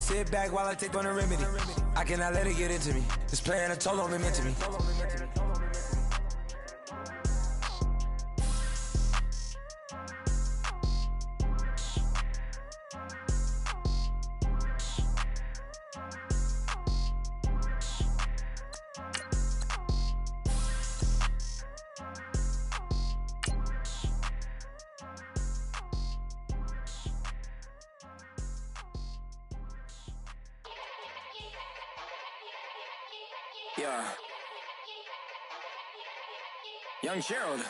Sit back while I take on the remedy. I cannot let it get into me. It's playing a toll on me mentally. Yeah. Young Gerald.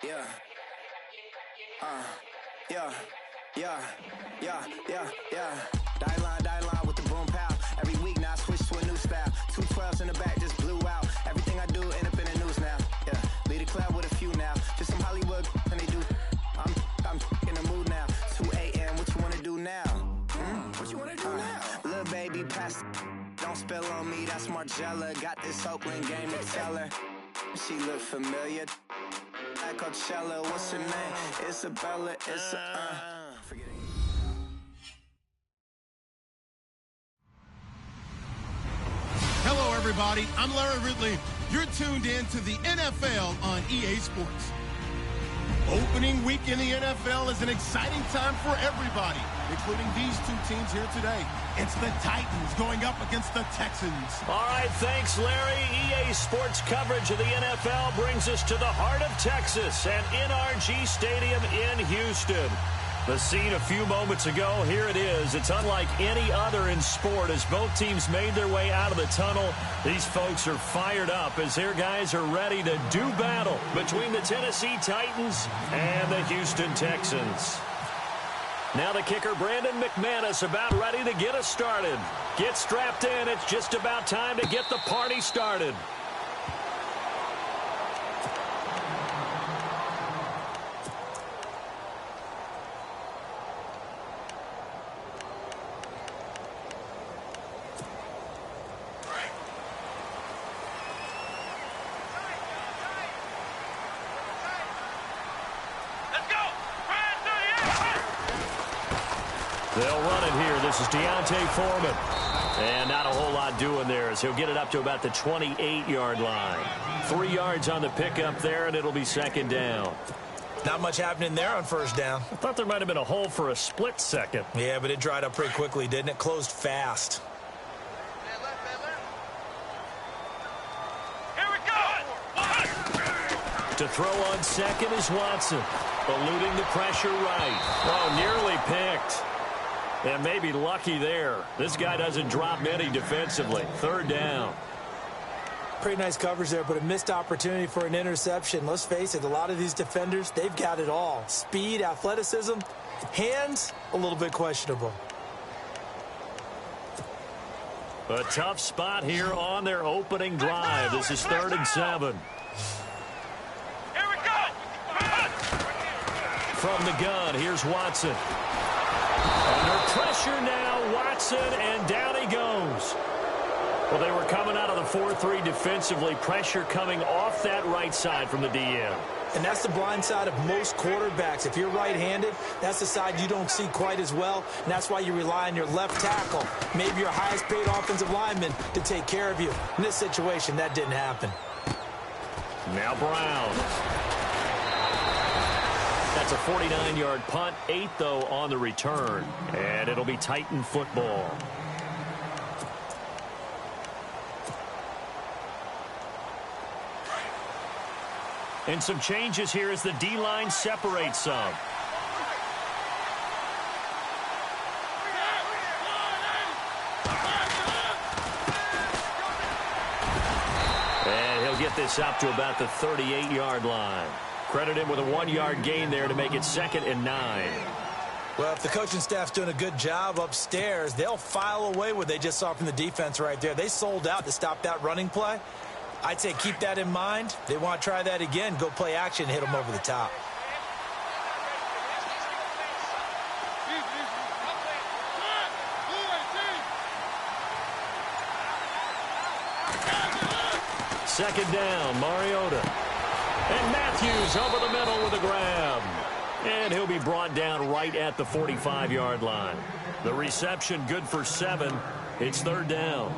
Yeah. Yeah. Die line with the boom pow. Every week now I switch to a new style. 212s in the back just blew out. Everything I do end up in the news now. Yeah. Lead a club with a few now. Just some Hollywood and they do. I'm in the mood now. 2 a.m. What you wanna do now? What you wanna do now? Little baby pass. Don't spill on me, that's Margella. Got this Oakland game to tell her. She look familiar. At Coachella, what's her name? Isabella, forget it. Hello, everybody. I'm Larry Ridley. You're tuned in to the NFL on EA Sports. Opening week in the NFL is an exciting time for everybody, including these two teams here today. It's the Titans going up against the Texans. All right, thanks, Larry. EA Sports coverage of the NFL brings us to the heart of Texas and NRG Stadium in Houston. The scene a few moments ago, here it is. It's unlike any other in sport as both teams made their way out of the tunnel. These folks are fired up as their guys are ready to do battle between the Tennessee Titans and the Houston Texans. Now the kicker, Brandon McManus, about ready to get us started. Get strapped in. It's just about time to get the party started. They'll run it here. This is Deontay Foreman. And not a whole lot doing there as he'll get it up to about the 28-yard line. 3 yards on the pickup there, and it'll be second down. Not much happening there on first down. I thought there might have been a hole for a split second. Yeah, but it dried up pretty quickly, didn't it? Closed fast. Here we go! To throw on second is Watson. Eluding the pressure right. Oh, nearly picked. And maybe lucky there. This guy doesn't drop many defensively. Third down. Pretty nice coverage there, but a missed opportunity for an interception. Let's face it, a lot of these defenders, they've got it all. Speed, athleticism, hands, a little bit questionable. A tough spot here on their opening drive. This is 3rd and 7. Here we go! From the gun, here's Watson. Under pressure now, Watson, and down he goes. Well, they were coming out of the 4-3 defensively. Pressure coming off that right side from the DM. And that's the blind side of most quarterbacks. If you're right-handed, that's the side you don't see quite as well, and that's why you rely on your left tackle, maybe your highest-paid offensive lineman, to take care of you. In this situation, that didn't happen. Now Brown. That's a 49-yard punt, 8, though, on the return. And it'll be Titan football. And some changes here as the D-line separates some. And he'll get this up to about the 38-yard line. Credit him with a 1-yard gain there to make it 2nd and 9. Well, if the coaching staff's doing a good job upstairs, they'll file away what they just saw from the defense right there. They sold out to stop that running play. I'd say keep that in mind. They want to try that again. Go play action, hit them over the top. Second down, Mariota. And Matthews over the middle with a grab. And he'll be brought down right at the 45-yard line. The reception good for 7. It's 3rd down.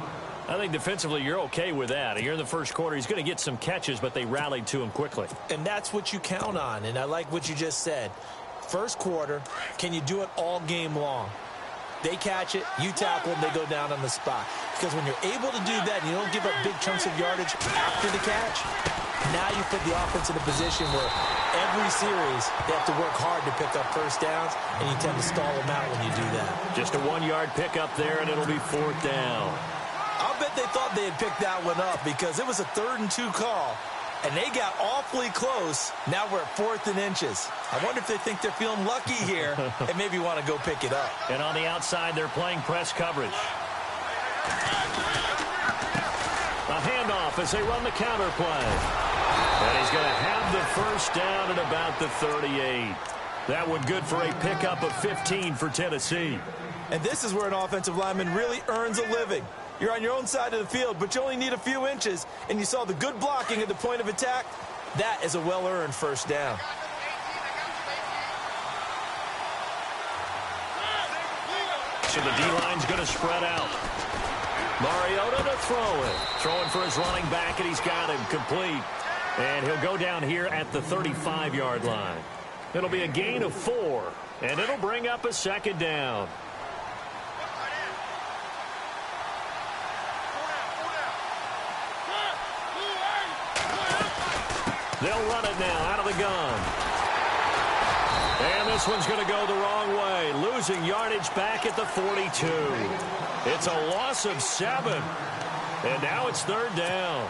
I think defensively you're okay with that. Here in the first quarter, he's going to get some catches, but they rallied to him quickly. And that's what you count on, and I like what you just said. First quarter, can you do it all game long? They catch it, you tackle them, they go down on the spot. Because when you're able to do that and you don't give up big chunks of yardage after the catch, now you put the offense in a position where every series they have to work hard to pick up first downs, and you tend to stall them out when you do that. Just a 1-yard pickup there, and it'll be 4th down. I'll bet they thought they had picked that one up because it was a 3rd and 2 call, and they got awfully close. Now we're at 4th and inches. I wonder if they think they're feeling lucky here and maybe want to go pick it up. And on the outside, they're playing press coverage. A handoff as they run the counter play. And he's going to have the first down at about the 38. That one good for a pickup of 15 for Tennessee. And this is where an offensive lineman really earns a living. You're on your own side of the field, but you only need a few inches, and you saw the good blocking at the point of attack. That is a well-earned first down. So the D-line's going to spread out. Mariota to throw it. Throwing for his running back, and he's got him complete. And he'll go down here at the 35-yard line. It'll be a gain of 4, and it'll bring up a 2nd down. They'll run it now out of the gun. And this one's going to go the wrong way. Losing yardage back at the 42. It's a loss of 7. And now it's 3rd down.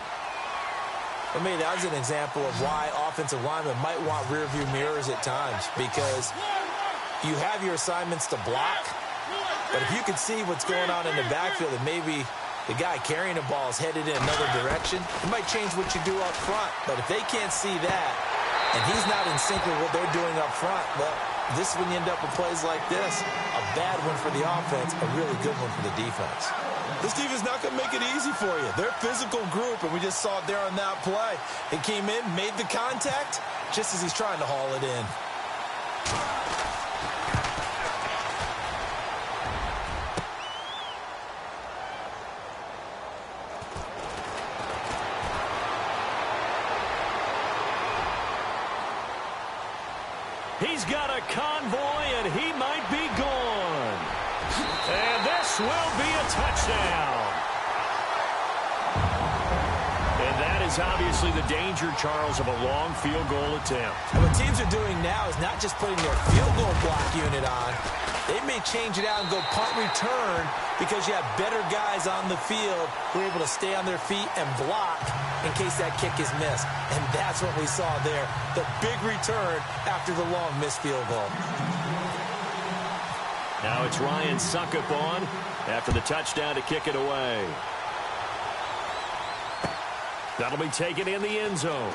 For me, that was an example of why offensive linemen might want rearview mirrors at times, because you have your assignments to block, but if you can see what's going on in the backfield and maybe the guy carrying the ball is headed in another direction, it might change what you do up front. But if they can't see that and he's not in sync with what they're doing up front, well, this is when you end up with plays like this. A bad one for the offense, a really good one for the defense. This defense is not going to make it easy for you. They're a physical group, and we just saw it there on that play. He came in, made the contact, just as he's trying to haul it in. He's got a convoy, and he might be gone. And this will be a touchdown. And that is obviously the danger, Charles, of a long field goal attempt. And what teams are doing now is not just putting their field goal block unit on. They may change it out and go punt return because you have better guys on the field who are able to stay on their feet and block in case that kick is missed. And that's what we saw there, the big return after the long missed field goal. Now it's Ryan Suckup on after the touchdown to kick it away. That'll be taken in the end zone.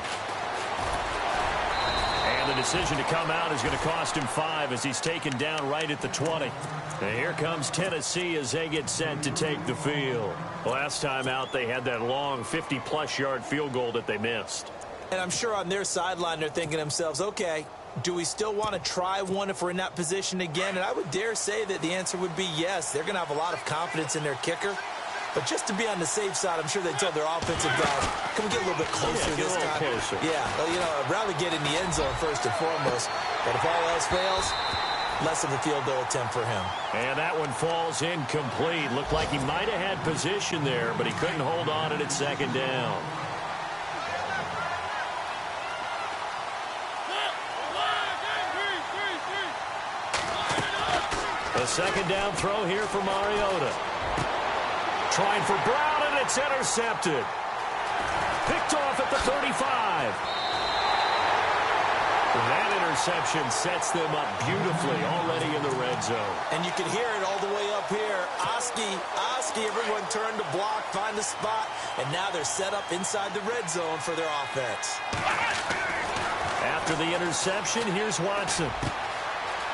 And the decision to come out is going to cost him 5 as he's taken down right at the 20. And here comes Tennessee as they get set to take the field. Last time out, they had that long 50-plus yard field goal that they missed. And I'm sure on their sideline they're thinking to themselves, okay, do we still want to try one if we're in that position again? And I would dare say that the answer would be yes. They're going to have a lot of confidence in their kicker. But just to be on the safe side, I'm sure they told their offensive guys, can we get a little bit closer this time? Closer. Yeah, well, you know, I'd rather get in the end zone first and foremost. But if all else fails, less of a field goal attempt for him. And that one falls incomplete. Looked like he might have had position there, but he couldn't hold on at 2nd down. A 2nd down throw here for Mariota. Trying for Brown, and it's intercepted. Picked off at the 35. That interception sets them up beautifully already in the red zone. And you can hear it all the way up here. Oski, everyone turned to block, find the spot, and now they're set up inside the red zone for their offense. After the interception, here's Watson.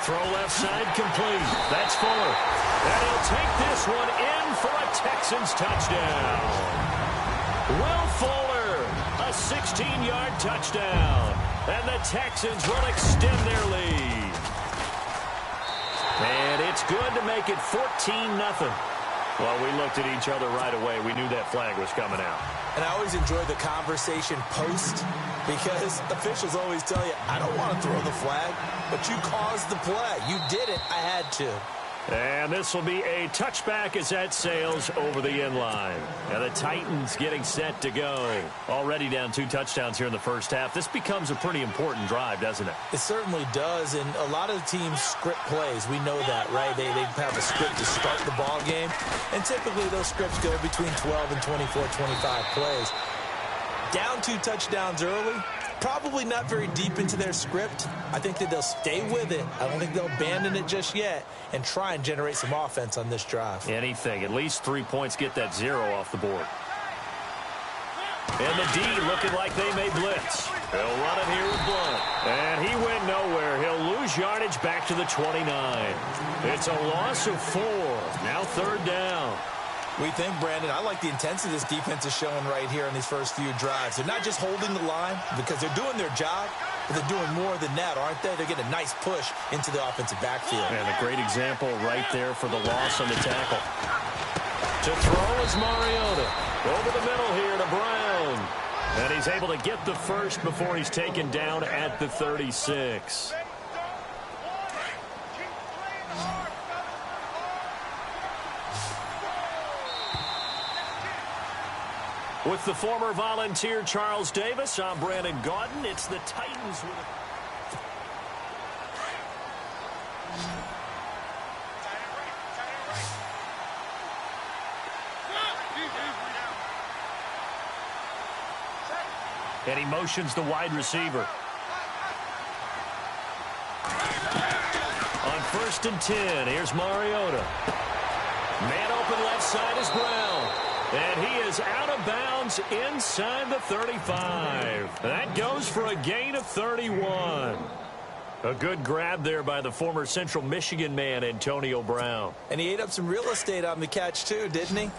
Throw left side complete. That's Fuller. And he'll take this one in for a Texans touchdown. Will Fuller, a 16-yard touchdown. And the Texans will extend their lead. And it's good to make it 14-0. Well, we looked at each other right away. We knew that flag was coming out. And I always enjoy the conversation post because officials always tell you, I don't want to throw the flag, but you caused the play. You did it. I had to. And this will be a touchback as that sails over the end line. Now the Titans getting set to go. Already down 2 touchdowns here in the first half. This becomes a pretty important drive, doesn't it? It certainly does, and a lot of the teams script plays. We know that, right? They have a script to start the ball game, and typically those scripts go between 12 and 24, 25 plays. Down 2 touchdowns early, probably not very deep into their script. I think that they'll stay with it. I don't think they'll abandon it just yet and try and generate some offense on this drive. Anything. At least 3 points, get that 0 off the board. And the D looking like they may blitz. They'll run it here with Blunt. And he went nowhere. He'll lose yardage back to the 29. It's a loss of 4. Now 3rd down. We think, Brandon, I like the intensity this defense is showing right here in these first few drives. They're not just holding the line because they're doing their job, but they're doing more than that, aren't they? They're getting a nice push into the offensive backfield. And a great example right there for the loss on the tackle. To throw is Mariota. Over the middle here to Brown. And he's able to get the first before he's taken down at the 36. With the former Volunteer Charles Davis, I'm Brandon Gaudin. It's the Titans with and he motions the wide receiver. On 1st and 10, here's Mariota. Man open left side is Brown. And he is out of bounds inside the 35. That goes for a gain of 31. A good grab there by the former Central Michigan man, Antonio Brown. And he ate up some real estate on the catch, too, didn't he?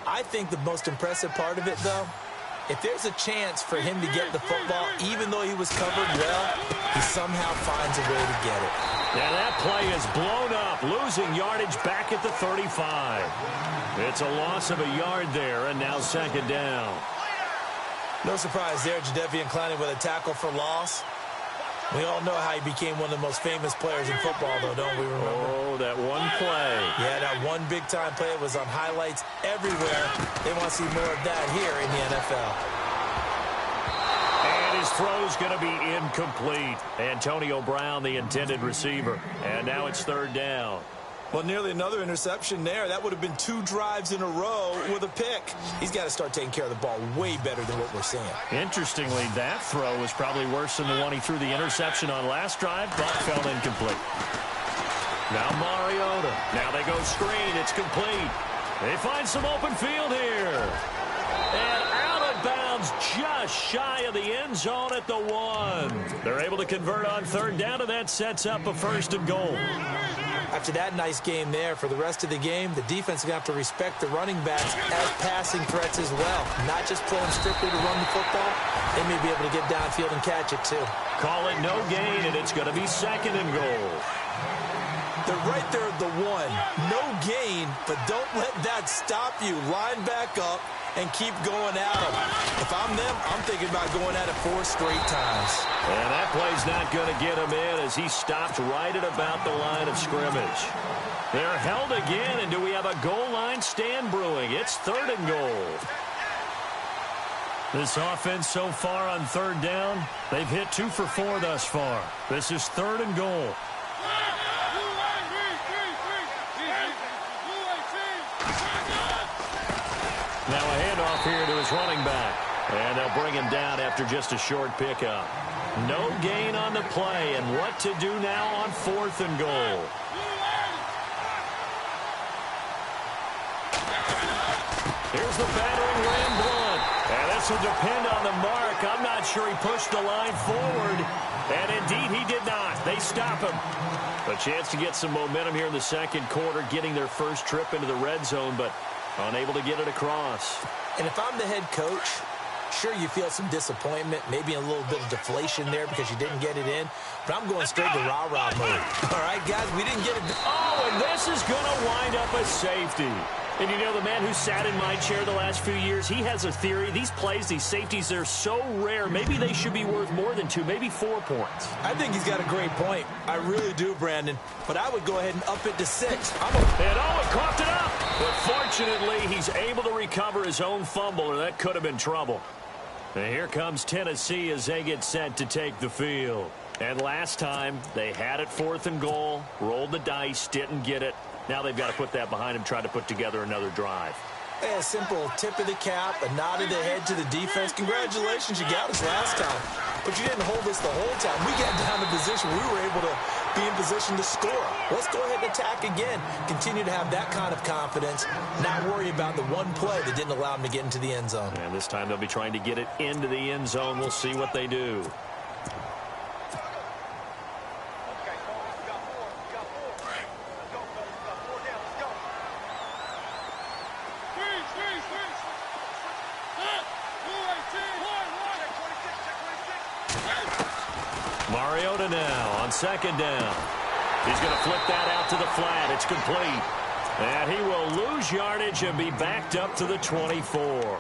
I think the most impressive part of it, though, if there's a chance for him to get the football, even though he was covered well, he somehow finds a way to get it. And that play is blown up, losing yardage back at the 35. It's a loss of a yard there, and now 2nd down. No surprise there, Jadeveon Clowney with a tackle for loss. We all know how he became one of the most famous players in football, though, don't we remember? Oh, that one play. Yeah, that one big-time play was on highlights everywhere. They want to see more of that here in the NFL. And his throw's going to be incomplete. Antonio Brown, the intended receiver. And now it's 3rd down. Well, nearly another interception there. That would have been 2 drives in a row with a pick. He's got to start taking care of the ball way better than what we're seeing. Interestingly, that throw was probably worse than the one he threw the interception on last drive, but fell incomplete. Now Mariota. Now they go screen. It's complete. They find some open field here. And out of bounds just shy of the end zone at the 1. They're able to convert on 3rd down, and that sets up a 1st and goal. After that nice game there, for the rest of the game, the defense is going to have to respect the running backs as passing threats as well. Not just play them strictly to run the football. They may be able to get downfield and catch it, too. Call it no gain, and it's going to be 2nd and goal. They're right there at the 1. No gain, but don't let that stop you. Line back up and keep going at them. If I'm them, I'm thinking about going at it 4 straight times. And that play's not going to get him in as he stopped right at about the line of scrimmage. They're held again, and do we have a goal line stand brewing? It's 3rd and goal. This offense so far on 3rd down, they've hit 2 for 4 thus far. This is 3rd and goal. Now a handoff here to his running back. And they'll bring him down after just a short pickup. No gain on the play, and what to do now on 4th and goal. Here's the battering ram Blunt. And this will depend on the mark. I'm not sure he pushed the line forward. And indeed he did not. They stop him. A chance to get some momentum here in the 2nd quarter, getting their first trip into the red zone, but unable to get it across. And if I'm the head coach, Sure, you feel some disappointment, maybe a little bit of deflation there because you didn't get it in, but I'm going straight to rah-rah mode. All right, guys, we didn't get it. Oh, and this is going to wind up a safety. And you know, the man who sat in my chair the last few years, he has a theory. These plays, these safeties, they're so rare. Maybe they should be worth more than 2, maybe 4 points. I think he's got a great point. I really do, Brandon. But I would go ahead and up it to 6. And Owen coughed it up. But fortunately, he's able to recover his own fumble, or that could have been trouble. And here comes Tennessee as they get set to take the field. And last time, they had it 4th and goal, rolled the dice, didn't get it. Now they've got to put that behind them, try to put together another drive. A simple tip of the cap, a nod of the head to the defense. Congratulations, you got us last time. But you didn't hold us the whole time. We got down to position. We were able to be in position to score. Let's go ahead and attack again. Continue to have that kind of confidence. Not worry about the one play that didn't allow them to get into the end zone. And this time they'll be trying to get it into the end zone. We'll see what they do. Mariota now on 2nd down. He's going to flip that out to the flat. It's complete. And he will lose yardage and be backed up to the 24.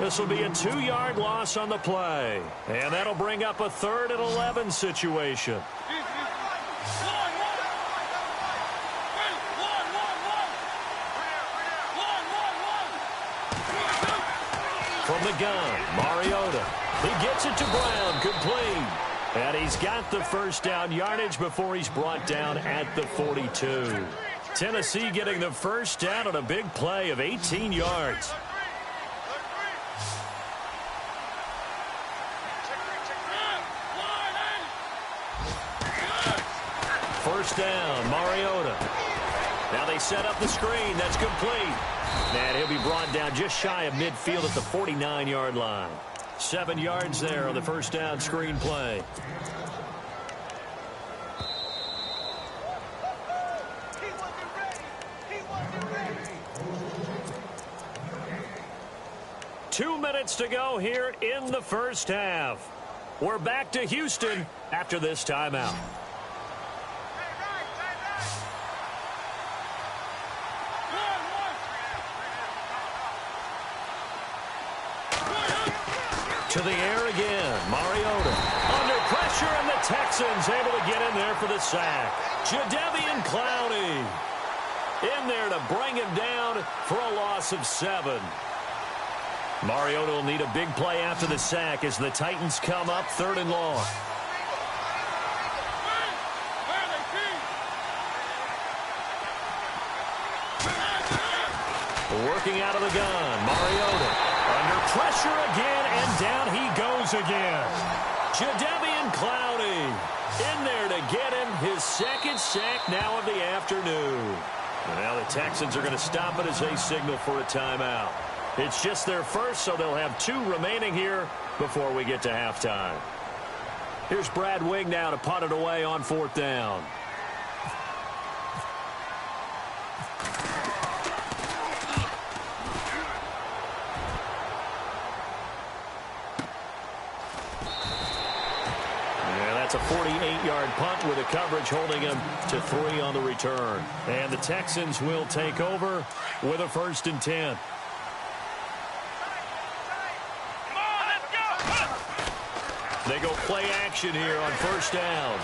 This will be a 2-yard loss on the play. And that'll bring up a 3rd and 11 situation. From the gun, Mariota. He gets it to Brown, complete. And he's got the first down yardage before he's brought down at the 42. Tennessee getting the first down on a big play of 18 yards. First down, Mariota. Now they set up the screen. That's complete. And he'll be brought down just shy of midfield at the 49-yard line. 7 yards there on the first down screen play. Two minutes to go here in the first half. We're back to Houston after this timeout. To the air again, Mariota. Under pressure, and the Texans able to get in there for the sack. Jadeveon Clowney in there to bring him down for a loss of 7. Mariota will need a big play after the sack as the Titans come up 3rd and long. Working out of the gun, Mariota. Under pressure again, and down he goes again. Jadeveon Clowney in there to get him his 2nd sack now of the afternoon. And now the Texans are going to stop it as they signal for a timeout. It's just their first, so they'll have 2 remaining here before we get to halftime. Here's Brad Wing now to punt it away on 4th down. It's a 48-yard punt with a coverage holding him to 3 on the return. And the Texans will take over with a 1st and 10. They go play action here on 1st down.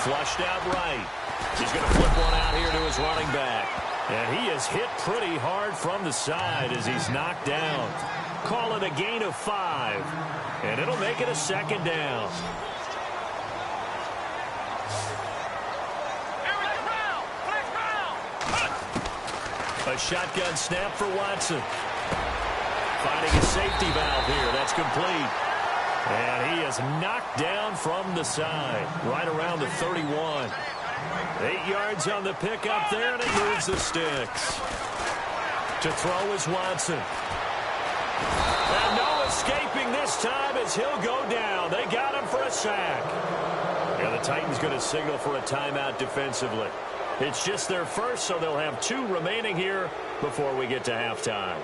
Flushed out right. He's going to flip one out here to his running back. And he is hit pretty hard from the side as he's knocked down. Call it a gain of 5. And it'll make it a 2nd down. A shotgun snap for Watson. Finding a safety valve here. That's complete. And he is knocked down from the side, right around the 31. 8 yards on the pickup there, and it moves the sticks. To throw is Watson. And no escaping this time as he'll go down. They got him for a sack. And the Titans going to signal for a timeout defensively. It's just their first, so they'll have 2 remaining here before we get to halftime.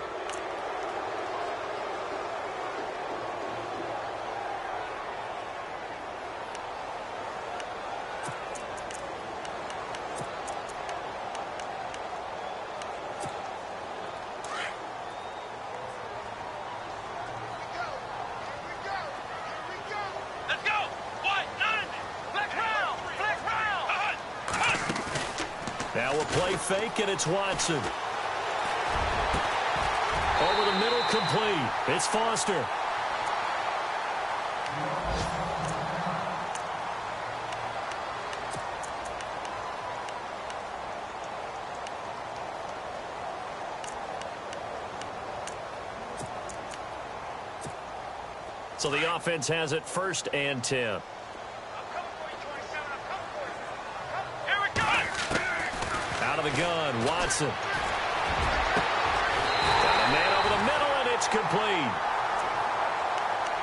fake, and it's Watson. Over the middle, complete. It's Foster. So the offense has it 1st and 10. Out of the gun, Watson. Got a man over the middle, and it's complete.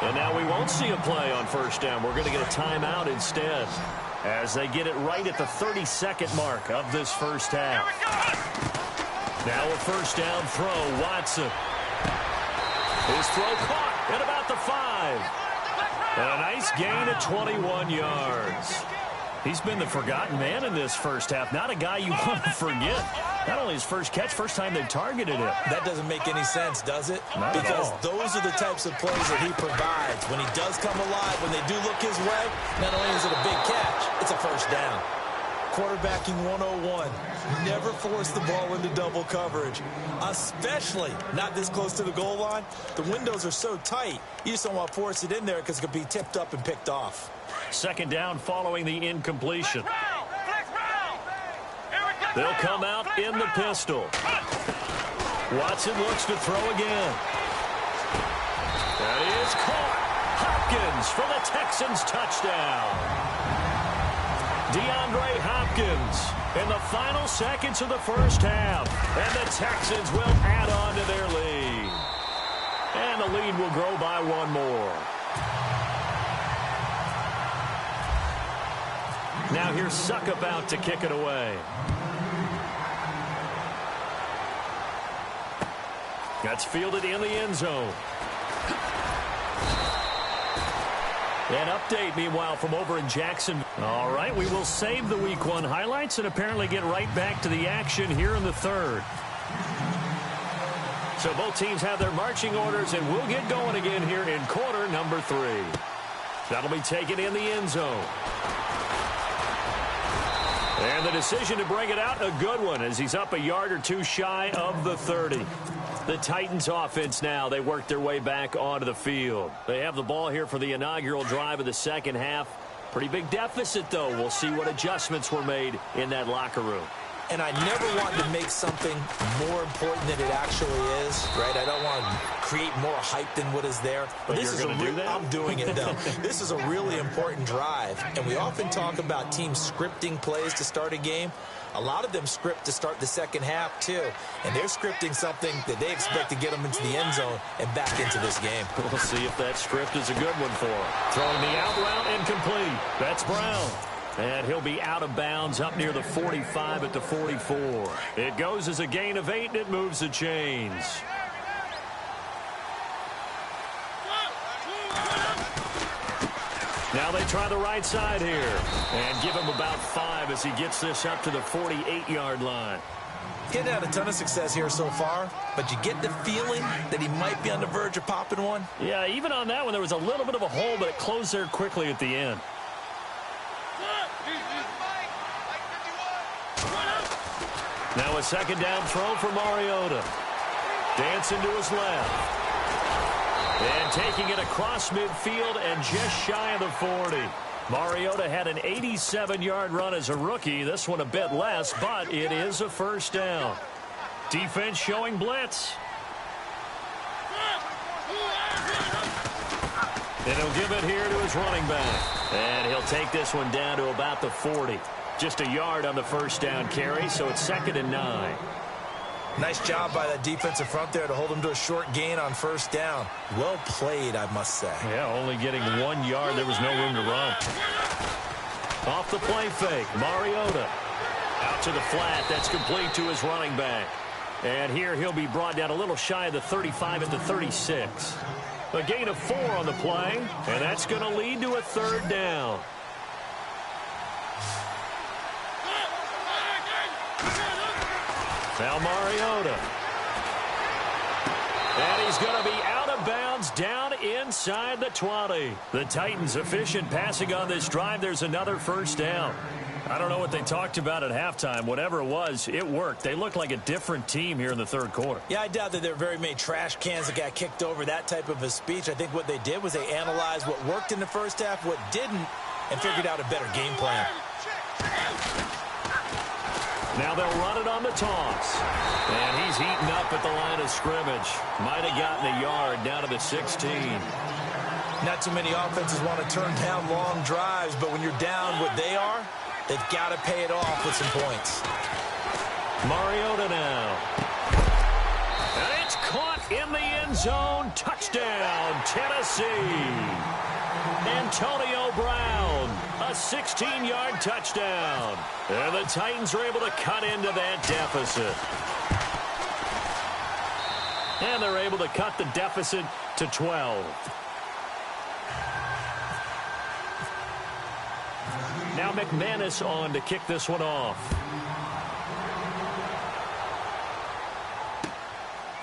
And now we won't see a play on 1st down. We're going to get a timeout instead as they get it right at the 32nd mark of this 1st half. Now a 1st down throw, Watson. His throw caught at about the 5. And a nice gain of 21 yards. He's been the forgotten man in this 1st half. Not a guy you want to forget. Not only his first catch, first time they've targeted him. That doesn't make any sense, does it? Not because at all. Those are the types of plays that he provides. When he does come alive, when they do look his way, not only is it a big catch, it's a 1st down. Quarterbacking 101. Never force the ball into double coverage, especially not this close to the goal line. The windows are so tight, you just don't want to force it in there because it could be tipped up and picked off. 2nd down following the incompletion. They'll come out in the pistol. Watson looks to throw again. That is caught. Hopkins for the Texans touchdown. DeAndre Hopkins in the final seconds of the 1st half. And the Texans will add on to their lead. And the lead will grow by 1 more. Now here's Suck about to kick it away. That's fielded in the end zone. An update, meanwhile, from over in Jackson. All right, we will save the Week 1 highlights and apparently get right back to the action here in the 3rd. So both teams have their marching orders, and we'll get going again here in quarter number 3. That'll be taken in the end zone. And the decision to bring it out, a good one, as he's up a yard or 2 shy of the 30. The Titans offense now, they work their way back onto the field. They have the ball here for the inaugural drive of the 2nd half. Pretty big deficit, though. We'll see what adjustments were made in that locker room. And I never want to make something more important than it actually is, right? I don't want to create more hype than what is there. But this you're going to do that? I'm doing it, though. This is a really important drive. And we often talk about teams scripting plays to start a game. A lot of them script to start the 2nd half, too. And they're scripting something that they expect to get them into the end zone and back into this game. We'll see if that script is a good one for him. Throwing the out route incomplete. That's Brown. And he'll be out of bounds up near the 45 at the 44. It goes as a gain of 8, and it moves the chains. Now they try the right side here. And give him about 5 as he gets this up to the 48-yard line. Getting had a ton of success here so far, but you get the feeling that he might be on the verge of popping one. Yeah, even on that one, there was a little bit of a hole, but it closed there quickly at the end. Now a 2nd down throw for Mariota. Dancing to his left. And taking it across midfield and just shy of the 40. Mariota had an 87-yard run as a rookie. This one a bit less, but it is a 1st down. Defense showing blitz. And he'll give it here to his running back. And he'll take this one down to about the 40. Just a yard on the 1st down carry, so it's 2nd and 9. Nice job by that defensive front there to hold him to a short gain on 1st down. Well played, I must say. Yeah, only getting 1 yard. There was no room to run. Off the play fake, Mariota. Out to the flat. That's complete to his running back. And here he'll be brought down a little shy of the 35 at the 36. A gain of 4 on the play, and that's going to lead to a 3rd down. Now Mariota. And he's going to be out of of bounds down inside the 20. The Titans efficient passing on this drive. There's another first down. I don't know what they talked about at halftime. Whatever it was, it worked. They look like a different team here in the third quarter. Yeah, I doubt that there are very many trash cans that got kicked over, that type of a speech. I think what they did was they analyzed what worked in the first half, what didn't, and figured out a better game plan. Now they'll run it on the toss. And he's eaten up at the line of scrimmage. Might have gotten a yard down to the 16. Not too many offenses want to turn down long drives, but when you're down what they are, they've got to pay it off with some points. Mariota now. And it's caught in the end zone. Touchdown, Tennessee. Antonio Brown, a 16-yard touchdown. And the Titans are able to cut into that deficit. And they're able to cut the deficit to 12. Now McManus on to kick this one off.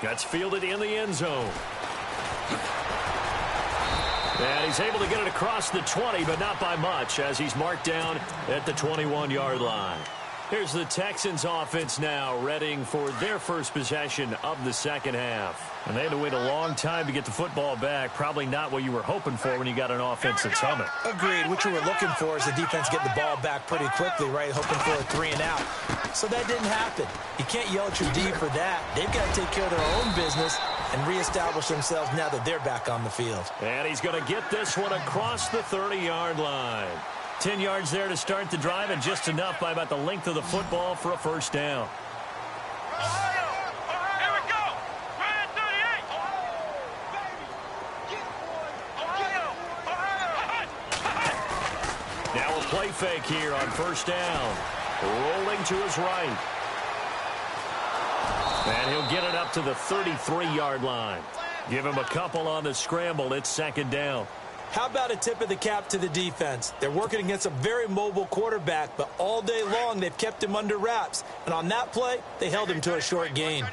That's fielded in the end zone. And he's able to get it across the 20, but not by much, as he's marked down at the 21-yard line. Here's the Texans offense now, readying for their first possession of the second half. And they had to wait a long time to get the football back. Probably not what you were hoping for when you got an offense that's humming. Agreed. What you were looking for is the defense get the ball back pretty quickly, right? Hoping for a 3 and out. So that didn't happen. You can't yell at your D for that. They've got to take care of their own business and reestablish themselves now that they're back on the field. And he's going to get this one across the 30-yard line. 10 yards there to start the drive, and just enough by about the length of the football for a first down. Here we go. Ryan 38. Now a play fake here on first down. Rolling to his right. And he'll get it up to the 33-yard line. Give him a couple on the scramble. It's second down. How about a tip of the cap to the defense? They're working against a very mobile quarterback, but all day long they've kept him under wraps. And on that play, they held him to a short gain.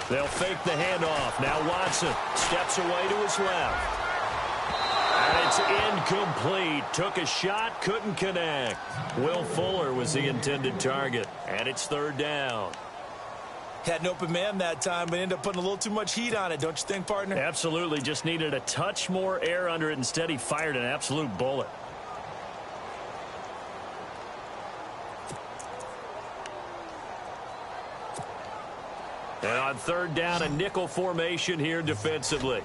They'll fake the handoff. Now Watson steps away to his left. And it's incomplete. Took a shot, couldn't connect. Will Fuller was the intended target. And it's third down. Had an open man that time, but ended up putting a little too much heat on it, don't you think, partner? Absolutely. Just needed a touch more air under it. Instead, he fired an absolute bullet. And on third down, a nickel formation here defensively.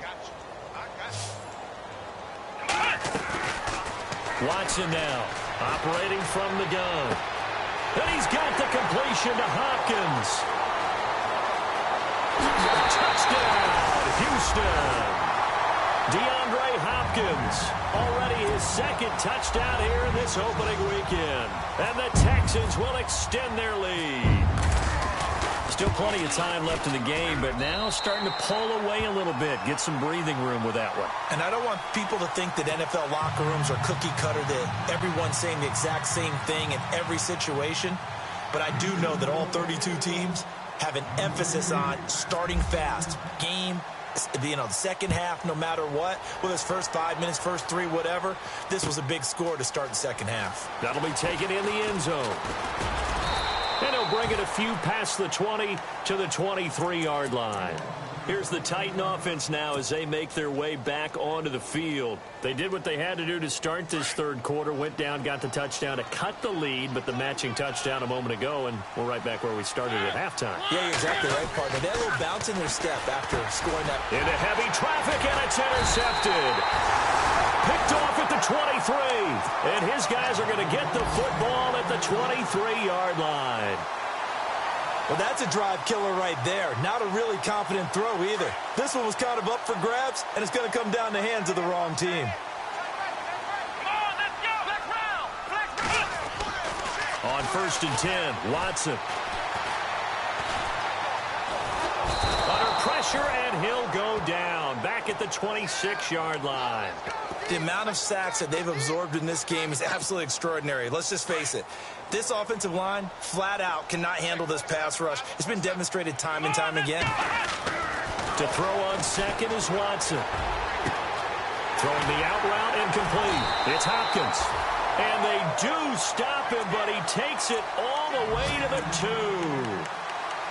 Watson now, operating from the gun. And he's got the completion to Hopkins. Touchdown, Houston. DeAndre Hopkins, already his second touchdown here in this opening weekend. And the Texans will extend their lead. Still plenty of time left in the game, but now starting to pull away a little bit. Get some breathing room with that one. And I don't want people to think that NFL locker rooms are cookie cutter, that everyone's saying the exact same thing in every situation. But I do know that all 32 teams have an emphasis on starting fast. Game, the second half, no matter what, whether it's first 5 minutes, first 3, whatever, this was a big score to start the second half. That'll be taken in the end zone. And he'll bring it a few past the 20 to the 23-yard line. Here's the Titan offense now as they make their way back onto the field. They did what they had to do to start this third quarter, went down, got the touchdown to cut the lead, but the matching touchdown a moment ago, and we're right back where we started at halftime. Yeah, you're exactly right, partner. They had a little bounce in their step after scoring that. Into heavy traffic, and it's intercepted. Picked off at the 23, and his guys are going to get the football at the 23-yard line. Well, that's a drive killer right there. Not a really confident throw either. This one was kind of up for grabs, and it's going to come down the hands of the wrong team. On first and 10, Watson. Under pressure, and he'll go down. Back at the 26-yard line. The amount of sacks that they've absorbed in this game is absolutely extraordinary. Let's just face it. This offensive line, flat out, cannot handle this pass rush. It's been demonstrated time and time again. To throw on second is Watson. Throwing the out route incomplete. It's Hopkins. And they do stop him, but he takes it all the way to the 2.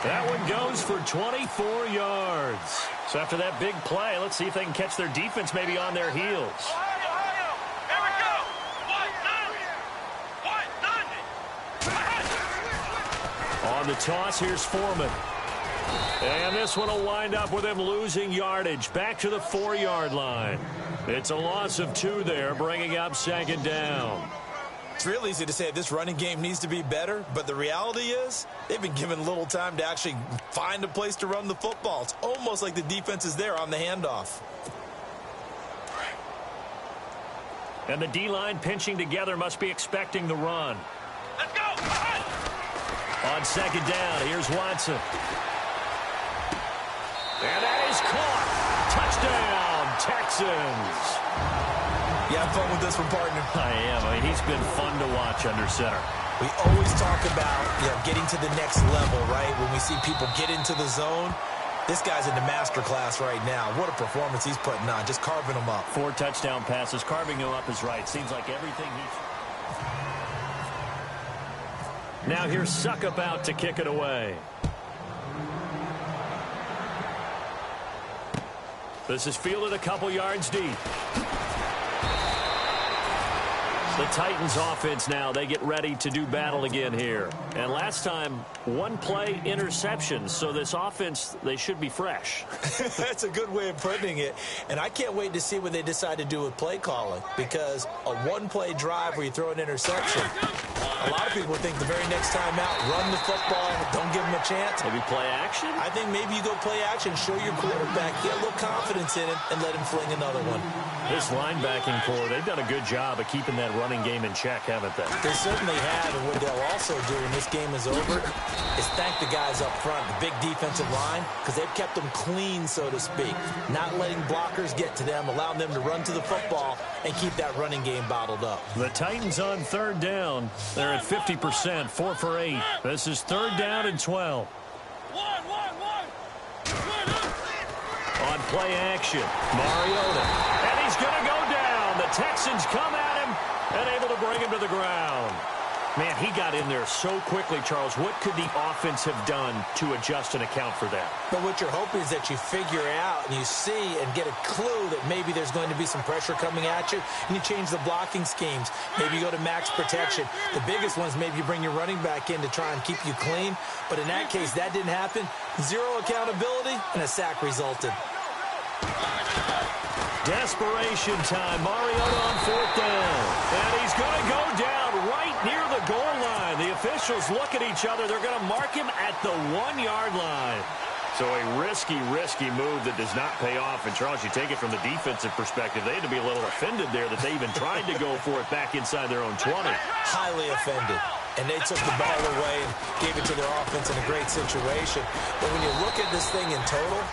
That one goes for 24 yards. So after that big play, let's see if they can catch their defense maybe on their heels. On the toss, here's Foreman. And this one will wind up with him losing yardage back to the 4-yard line. It's a loss of 2 there, bringing up second down. It's real easy to say this running game needs to be better, but the reality is they've been given little time to actually find a place to run the football. It's almost like the defense is there on the handoff. And the D-line pinching together must be expecting the run. Let's go! On second down, here's Watson. And that is caught. Touchdown, Texans. You have fun with this one, partner? I am. I mean, he's been fun to watch under center. We always talk about, getting to the next level, right? When we see people get into the zone, this guy's in the master class right now. What a performance he's putting on, just carving them up. 4 touchdown passes. Carving him up is right. Seems like everything Now here's Suckup out to kick it away. This is fielded a couple yards deep. The Titans offense now, they get ready to do battle again here. And last time, 1 play interception. So this offense, they should be fresh. That's a good way of putting it. And I can't wait to see what they decide to do with play calling. Because a 1-play drive where you throw an interception, a lot of people think the very next time out, run the football, don't give them a chance. Maybe play action? I think maybe you go play action, show your quarterback, get a little confidence in him, and let him fling another one. This linebacking core, they've done a good job of keeping that running game in check, haven't they? They certainly have, and what they'll also do when this game is over is thank the guys up front, the big defensive line, because they've kept them clean, so to speak. Not letting blockers get to them, allowing them to run to the football and keep that running game bottled up. The Titans on third down. They're at 50%, 4 for 8. This is third down and 12. On play action, Mariota. And he's going to go down. The Texans come at him and able to bring him to the ground. Man, he got in there so quickly, Charles. What could the offense have done to adjust and account for that? But what you're hoping is that you figure out and you see and get a clue that maybe there's going to be some pressure coming at you, and you change the blocking schemes. Maybe you go to max protection. The biggest ones, maybe you bring your running back in to try and keep you clean. But in that case, that didn't happen. 0 accountability, and a sack resulted. Desperation time. Mariota on fourth down. And he's going to go down right near the goal line. The officials look at each other. They're going to mark him at the 1-yard line. So a risky move that does not pay off. And, Charles, you take it from the defensive perspective. They had to be a little offended there that they even tried to go for it back inside their own 20. Highly offended. And they took the ball away and gave it to their offense in a great situation. But when you look at this thing in total,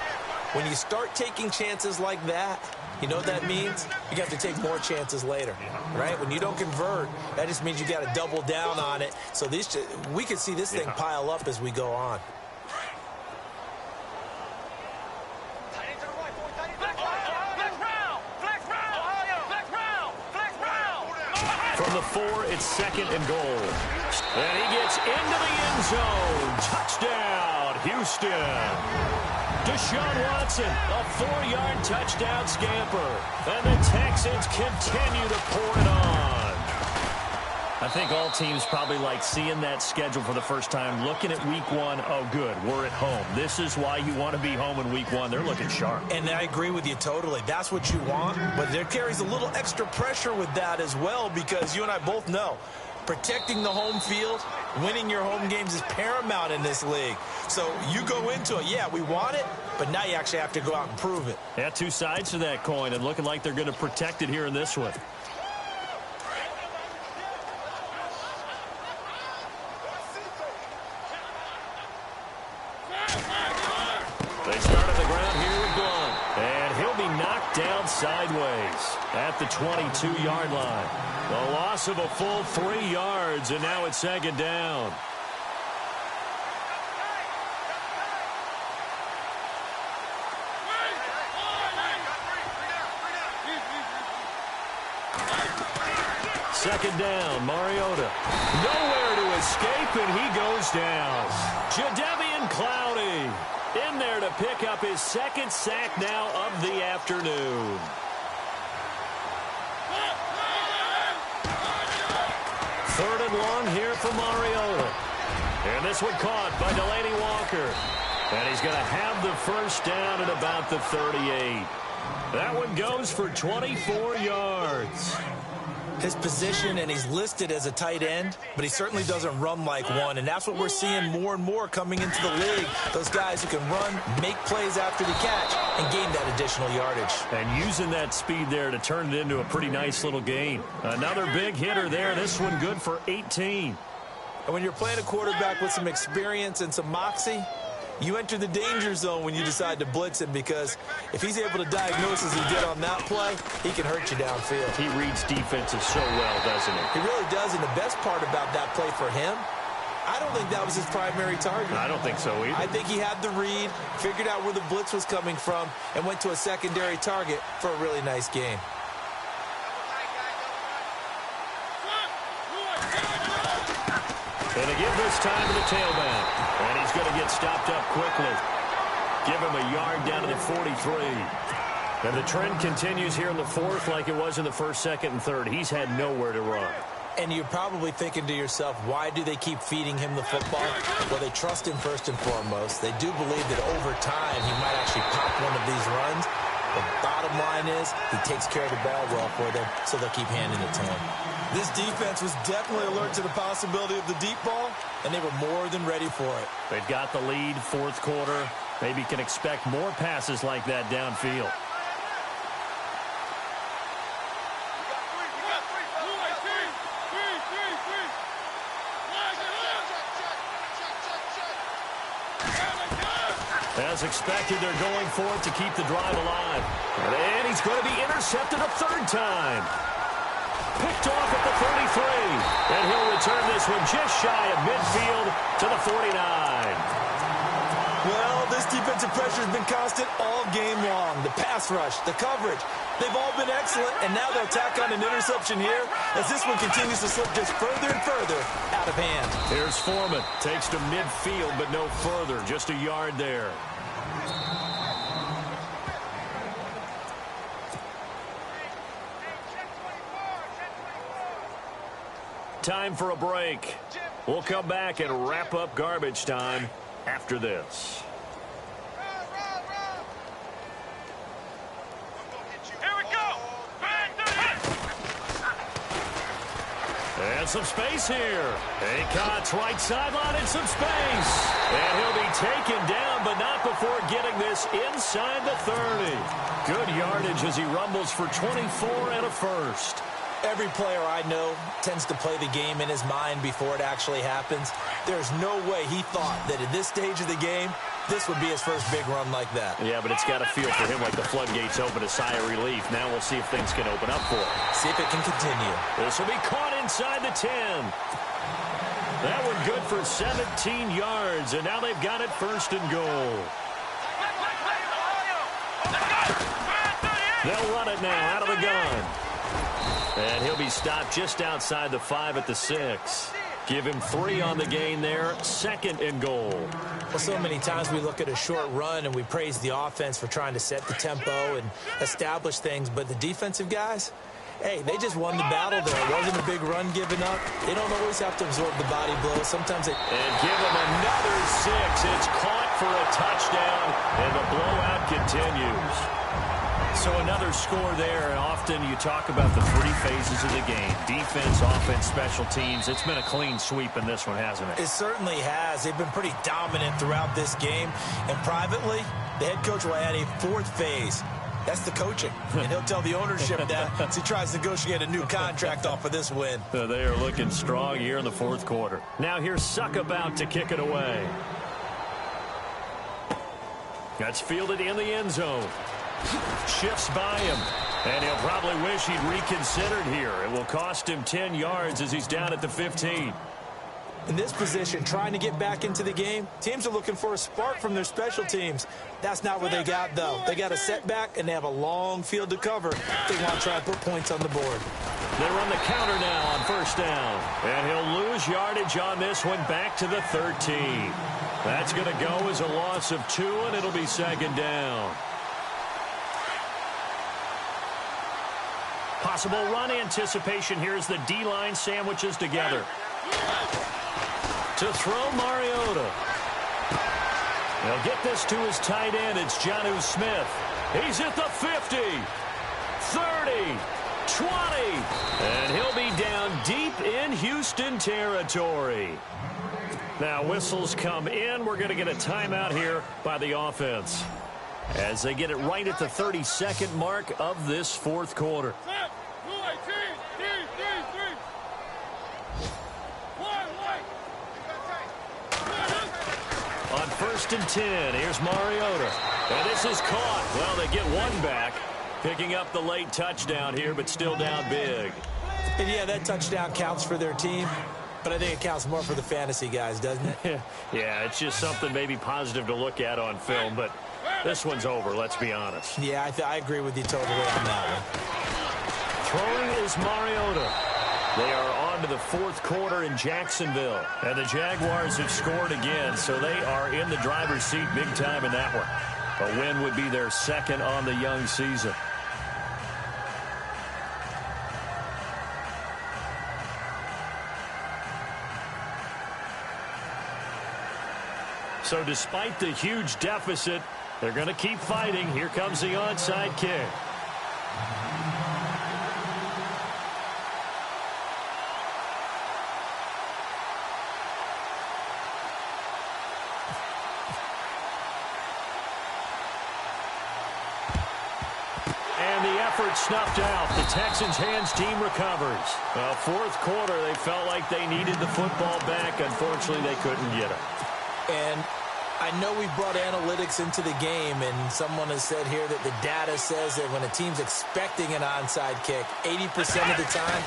when you start taking chances like that, you know what that means? You have to take more chances later, right? When you don't convert, that just means you got to double down on it. So we could see this thing pile up as we go on. From the 4, it's second and goal. And he gets into the end zone. Touchdown, Houston. Deshaun Watson, a 4-yard touchdown scamper. And the Texans continue to pour it on. I think all teams probably like seeing that schedule for the first time, looking at week 1. Oh, good, we're at home. This is why you want to be home in week 1. They're looking sharp. And I agree with you totally. That's what you want. But there carries a little extra pressure with that as well, because you and I both know protecting the home field, winning your home games is paramount in this league. So you go into it, yeah, we want it, but now you actually have to go out and prove it. Yeah, 2 sides to that coin, and looking like they're going to protect it here in this one. They start on the ground here with Blunt. And he'll be knocked down sideways at the 22-yard line. A loss of a full 3 yards, and now it's second down. Second down, Mariota. Nowhere to escape, and he goes down. Jadeveon Clowney in there to pick up his second sack now of the afternoon. Third and long here for Mariota. And this one caught by Delaney Walker. And he's going to have the first down at about the 38. That one goes for 24 yards. His position, and he's listed as a tight end, but he certainly doesn't run like one, and that's what we're seeing more and more coming into the league. Those guys who can run, make plays after the catch, and gain that additional yardage. And using that speed there to turn it into a pretty nice little gain. Another big hitter there. This one good for 18. And when you're playing a quarterback with some experience and some moxie, you enter the danger zone when you decide to blitz him, because if he's able to diagnose as he did on that play, he can hurt you downfield. He reads defenses so well, doesn't he? He really does, and the best part about that play for him, I don't think that was his primary target. I don't think so either. I think he had the read, figured out where the blitz was coming from, and went to a secondary target for a really nice gain. And to give this time to the tailback. And he's going to get stopped up quickly. Give him a yard down to the 43. And the trend continues here in the fourth like it was in the first, second, and third. He's had nowhere to run. And you're probably thinking to yourself, why do they keep feeding him the football? Well, they trust him first and foremost. They do believe that over time he might actually pop one of these runs. The bottom line is he takes care of the ball well for them, so they'll keep handing it to him. This defense was definitely alert to the possibility of the deep ball, and they were more than ready for it. They've got the lead, fourth quarter. Maybe can expect more passes like that downfield. As expected, they're going for it to keep the drive alive. And he's going to be intercepted a third time. Picked off at the 33. And he'll return this one just shy of midfield to the 49. Well, this defensive pressure has been constant all game long. The pass rush, the coverage, they've all been excellent, and now they'll tack on an interception here as this one continues to slip just further and further out of hand. Here's Foreman. Takes to midfield, but no further. Just a yard there. Time for a break. We'll come back and wrap up garbage time after this. Here we go. And some space here. He cuts right sideline and some space. And he'll be taken down, but not before getting this inside the 30. Good yardage as he rumbles for 24 and a first. Every player I know tends to play the game in his mind before it actually happens. There's no way he thought that at this stage of the game, this would be his first big run like that. Yeah, but it's got to feel for him like the floodgates open, a sigh of relief. Now we'll see if things can open up for him. See if it can continue. This will be caught inside the 10. That one good for 17 yards, and now they've got it first and goal. They'll run it now out of the gun. And he'll be stopped just outside the 5 at the 6. Give him 3 on the gain there. Second and goal. Well, so many times we look at a short run and we praise the offense for trying to set the tempo and establish things. But the defensive guys, hey, they just won the battle there. It wasn't a big run given up. They don't always have to absorb the body blow. Sometimes they... And give him another 6. It's caught for a touchdown, and the blowout continues. So another score there, and often you talk about the 3 phases of the game. Defense, offense, special teams. It's been a clean sweep in this one, hasn't it? It certainly has. They've been pretty dominant throughout this game. And privately, the head coach will add a 4th phase. That's the coaching. And he'll tell the ownership that as he tries to negotiate a new contract off of this win. They are looking strong here in the 4th quarter. Now here's Suck about to kick it away. That's fielded in the end zone. Shifts by him. And he'll probably wish he'd reconsidered here. It will cost him 10 yards as he's down at the 15. In this position, trying to get back into the game, teams are looking for a spark from their special teams. That's not what they got, though. They got a setback, and they have a long field to cover. They want to try and put points on the board. They run the counter now on first down. And he'll lose yardage on this one back to the 13. That's going to go as a loss of 2, and it'll be second down. Possible run anticipation here as the D-line sandwiches together. To throw Mariota. He'll get this to his tight end. It's Jonnu Smith. He's at the 50, 30, 20. And he'll be down deep in Houston territory. Now whistles come in. We're going to get a timeout here by the offense as they get it right at the 32nd mark of this fourth quarter. On first and 10, here's Mariota. And this is caught. Well, they get one back, picking up the late touchdown here, but still down big. And yeah, that touchdown counts for their team, but I think it counts more for the fantasy guys, doesn't it? Yeah, it's just something maybe positive to look at on film, but this one's over, let's be honest. Yeah, I agree with you totally on that one. Throwing is Mariota. They are on to the fourth quarter in Jacksonville. And the Jaguars have scored again, so they are in the driver's seat big time in that one. A win would be their second on the young season. So despite the huge deficit, they're going to keep fighting. Here comes the onside kick. Snuffed out. The Texans' hands team recovers. Well, fourth quarter, they felt like they needed the football back. Unfortunately, they couldn't get it. And I know we brought analytics into the game, and someone has said here that the data says that when a team's expecting an onside kick, 80% of the time,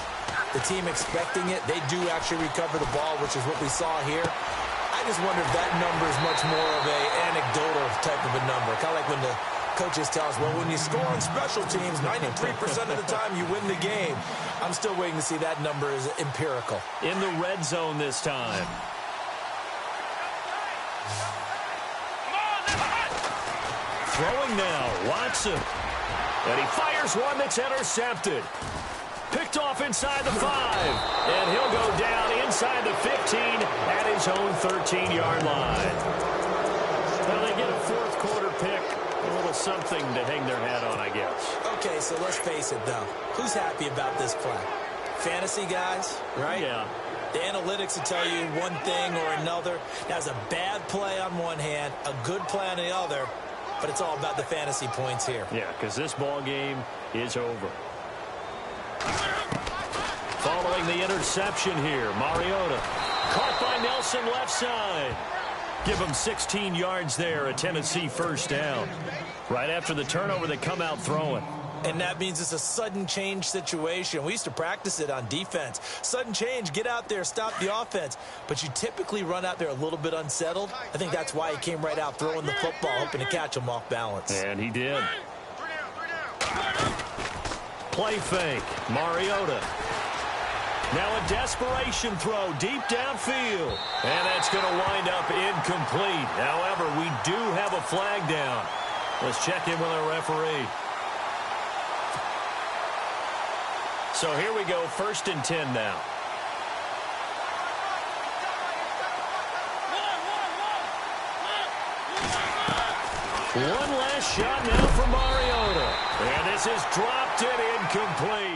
the team expecting it, they do actually recover the ball, which is what we saw here. I just wonder if that number is much more of an anecdotal type of a number. Kind of like when the coaches tell us, well, when you score on special teams, 93% of the time you win the game. I'm still waiting to see that number is empirical. In the red zone this time. Throwing now, Watson. And he fires one that's intercepted. Picked off inside the 5. And he'll go down inside the 15 at his own 13-yard line. Well, they get a fourth quarter pick. A little something to hang their hat on, I guess. Okay, so let's face it, though. Who's happy about this play? Fantasy guys, right? Yeah. The analytics will tell you one thing or another. That's a bad play on one hand, a good play on the other, but it's all about the fantasy points here. Yeah, because this ball game is over. Following the interception here, Mariota. Caught by Nelson left side. Give them 16 yards there, a Tennessee first down. Right after the turnover, they come out throwing. And that means it's a sudden change situation. We used to practice it on defense. Sudden change, get out there, stop the offense. But you typically run out there a little bit unsettled. I think that's why he came right out throwing the football, hoping to catch him off balance. And he did. Play fake, Mariota. Now a desperation throw deep downfield. And that's going to wind up incomplete. However, we do have a flag down. Let's check in with our referee. So here we go, first and 10 now. One last shot now for Mariota. And this is dropped and incomplete.